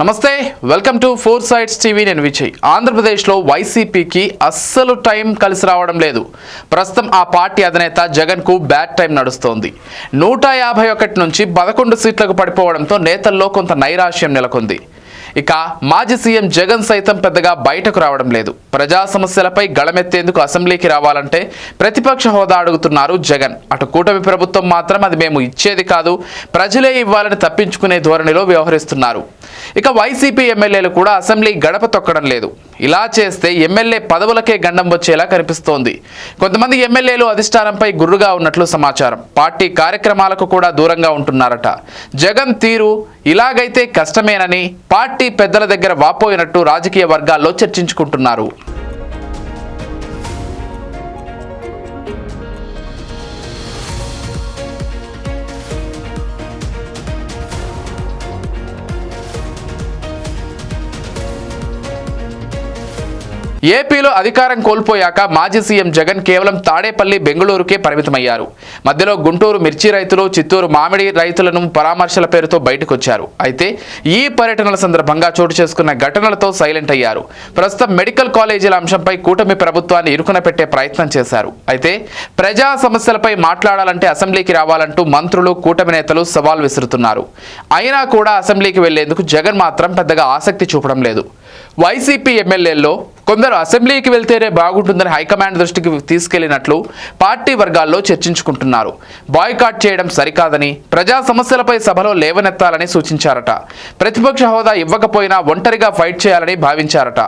నమస్తే, welcome to four sides TV. నేను విజయ్. ఆంధ్రప్రదేశ్లో వైసీపీకి అస్సలు టైం కలిసి రావడం లేదు. ప్రస్తుతం ఆ పార్టీ అధినేత జగన్కు బ్యాడ్ టైం నడుస్తోంది. 151 నుంచి 11 సీట్లకు పడిపోవడంతో నేతల్లో కొంత నైరాశ్యం నెలకొంది. ఇక మాజీ సీఎం జగన్ సైతం పెద్దగా బయటకు రావడం లేదు. ప్రజా సమస్యలపై గళమెత్తేందుకు అసెంబ్లీకి రావాలంటే ప్రతిపక్ష హోదా అడుగుతున్నారు జగన్. అటు కూటమి ప్రభుత్వం మాత్రం అది మేము ఇచ్చేది కాదు, ప్రజలే ఇవ్వాలని తప్పించుకునే ధోరణిలో వ్యవహరిస్తున్నారు. ఇక వైసీపీ ఎమ్మెల్యేలు కూడా అసెంబ్లీ గడప తొక్కడం లేదు. ఇలా చేస్తే ఎమ్మెల్యే పదవులకే గండం వచ్చేలా కనిపిస్తోంది. కొంతమంది ఎమ్మెల్యేలు అధిష్టానంపై గుర్రుగా ఉన్నట్లు సమాచారం. పార్టీ కార్యక్రమాలకు కూడా దూరంగా ఉంటున్నారట. జగన్ తీరు ఇలాగైతే కష్టమేనని పార్టీ పెద్దల దగ్గర వాపోయినట్టు రాజకీయ వర్గాల్లో చర్చించుకుంటున్నారు. ఏపీలో అధికారం కోల్పోయాక మాజీ సీఎం జగన్ కేవలం తాడేపల్లి, బెంగళూరుకే పరిమితమయ్యారు. మధ్యలో గుంటూరు మిర్చి రైతులు, చిత్తూరు మామిడి రైతులను పరామర్శల పేరుతో బయటకొచ్చారు. అయితే ఈ పర్యటనల సందర్భంగా చోటు చేసుకున్న ఘటనలతో సైలెంట్ అయ్యారు. ప్రస్తుతం మెడికల్ కాలేజీల అంశంపై కూటమి ప్రభుత్వాన్ని ఇరుకున పెట్టే ప్రయత్నం చేశారు. అయితే ప్రజా సమస్యలపై మాట్లాడాలంటే అసెంబ్లీకి రావాలంటూ మంత్రులు, కూటమి నేతలు సవాల్ విసురుతున్నారు. అయినా కూడా అసెంబ్లీకి వెళ్లేందుకు జగన్ మాత్రం పెద్దగా ఆసక్తి చూపడం లేదు. వైసీపీ ఎమ్మెల్యేల్లో కొందరు అసెంబ్లీకి వెళ్తేనే బాగుంటుందని హైకమాండ్ దృష్టికి తీసుకెళ్లినట్లు పార్టీ వర్గాల్లో చర్చించుకుంటున్నారు. బాయ్కాట్ చేయడం సరికాదని, ప్రజా సమస్యలపై సభలో లేవనెత్తాలని సూచించారట. ప్రతిపక్ష హోదా ఇవ్వకపోయినా ఒంటరిగా ఫైట్ చేయాలని భావించారట.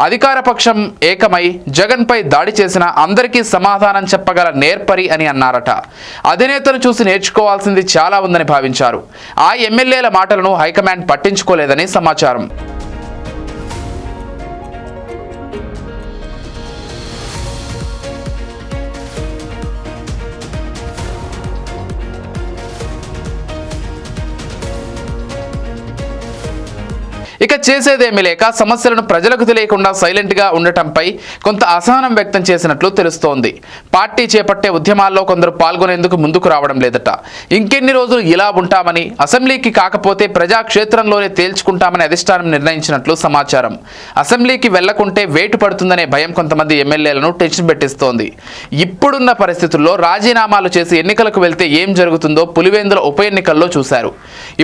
అధికార పక్షం ఏకమై జగన్పై దాడి చేసిన అందరికీ సమాధానం చెప్పగల నేర్పరి అని అన్నారట. అధినేతను చూసి నేర్చుకోవాల్సింది చాలా ఉందని భావించారు. ఆ ఎమ్మెల్యేల మాటలను హైకమాండ్ పట్టించుకోలేదని సమాచారం. ఇక చేసేదేమీ లేక సమస్యలను ప్రజలకు తెలియకుండా సైలెంట్గా ఉండటంపై కొంత అసహనం వ్యక్తం చేసినట్లు తెలుస్తోంది. పార్టీ చేపట్టే ఉద్యమాల్లో కొందరు పాల్గొనేందుకు ముందుకు రావడం లేదట. ఇంకెన్ని రోజులు ఇలా ఉంటామని, అసెంబ్లీకి కాకపోతే ప్రజాక్షేత్రంలోనే తేల్చుకుంటామని అధిష్టానం నిర్ణయించినట్లు సమాచారం. అసెంబ్లీకి వెళ్లకుంటే వేటు పడుతుందనే భయం కొంతమంది ఎమ్మెల్యేలను టెన్షన్ పెట్టిస్తోంది. ఇప్పుడున్న పరిస్థితుల్లో రాజీనామాలు చేసి ఎన్నికలకు వెళ్తే ఏం జరుగుతుందో పులివెందుల ఉప ఎన్నికల్లో చూశారు.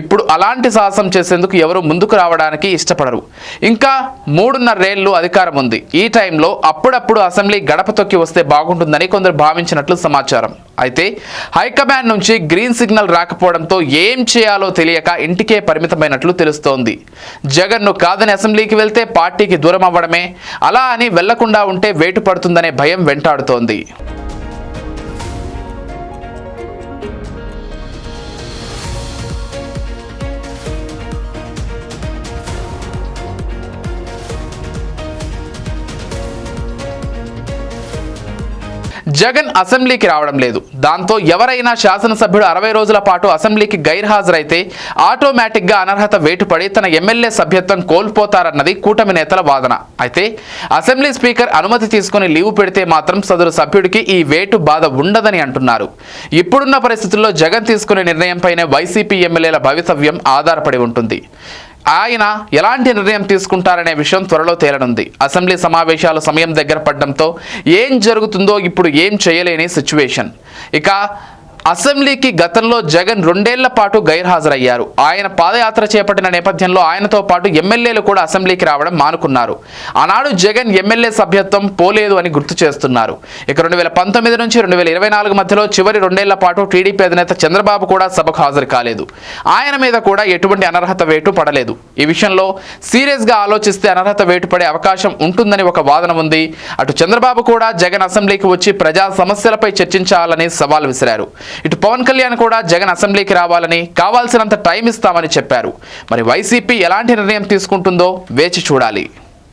ఇప్పుడు అలాంటి సాహసం చేసేందుకు ఎవరు ముందుకు రావడానికి ఇష్టపడరు. ఇంకా 3.5 ఏళ్లు అధికారం ఉంది. ఈ టైంలో అప్పుడప్పుడు అసెంబ్లీ గడప తొక్కి వస్తే బాగుంటుందని కొందరు భావించినట్లు సమాచారం. అయితే హైకమాండ్ నుంచి గ్రీన్ సిగ్నల్ రాకపోవడంతో ఏం చేయాలో తెలియక ఇంటికే పరిమితమైనట్లు తెలుస్తోంది. జగన్ను కాదని అసెంబ్లీకి వెళ్తే పార్టీకి దూరం అవ్వడమే, అలా అని వెళ్లకుండా ఉంటే వేటు పడుతుందనే భయం వెంటాడుతోంది. జగన్ అసెంబ్లీకి రావడం లేదు. దాంతో ఎవరైనా శాసనసభ్యుడు 60 రోజుల పాటు అసెంబ్లీకి గైర్హాజరైతే ఆటోమేటిక్గా అనర్హత వేటుపడి తన ఎమ్మెల్యే సభ్యత్వం కోల్పోతారన్నది కూటమి నేతల వాదన. అయితే అసెంబ్లీ స్పీకర్ అనుమతి తీసుకుని లీవ్ పెడితే మాత్రం సదరు సభ్యుడికి ఈ వేటు బాధ ఉండదని అంటున్నారు. ఇప్పుడున్న పరిస్థితుల్లో జగన్ తీసుకునే నిర్ణయంపైనే వైసీపీ ఎమ్మెల్యేల భవితవ్యం ఆధారపడి ఉంటుంది. ఆయన ఎలాంటి నిర్ణయం తీసుకుంటారనే విషయం త్వరలో తేలనుంది. అసెంబ్లీ సమావేశాల సమయం దగ్గర పడడంతో ఏం జరుగుతుందో ఇప్పుడు ఏం చేయలేని సిచ్యువేషన్. ఇక అసెంబ్లీకి గతంలో జగన్ 2 ఏళ్ల పాటు గైర్హాజరయ్యారు. ఆయన పాదయాత్ర చేపట్టిన నేపథ్యంలో ఆయనతో పాటు ఎమ్మెల్యేలు కూడా అసెంబ్లీకి రావడం మానుకున్నారు. ఆనాడు జగన్ ఎమ్మెల్యే సభ్యత్వం పోలేదు అని గుర్తు చేస్తున్నారు. ఇక 2019 నుంచి 2024 మధ్యలో చివరి 2 ఏళ్ల పాటు టీడీపీ అధినేత చంద్రబాబు కూడా సభకు హాజరు కాలేదు. ఆయన మీద కూడా ఎటువంటి అనర్హత వేటు పడలేదు. ఈ విషయంలో సీరియస్గా ఆలోచిస్తే అనర్హత వేటు పడే అవకాశం ఉంటుందని ఒక వాదన ఉంది. అటు చంద్రబాబు కూడా జగన్ అసెంబ్లీకి వచ్చి ప్రజా సమస్యలపై చర్చించాలని సవాల్ విసిరారు. ఇటు పవన్ కళ్యాణ్ కూడా జగన్ అసెంబ్లీకి రావాలని, కావాల్సినంత టైం ఇస్తామని చెప్పారు. మరి వైసీపీ ఎలాంటి నిర్ణయం తీసుకుంటుందో వేచి చూడాలి.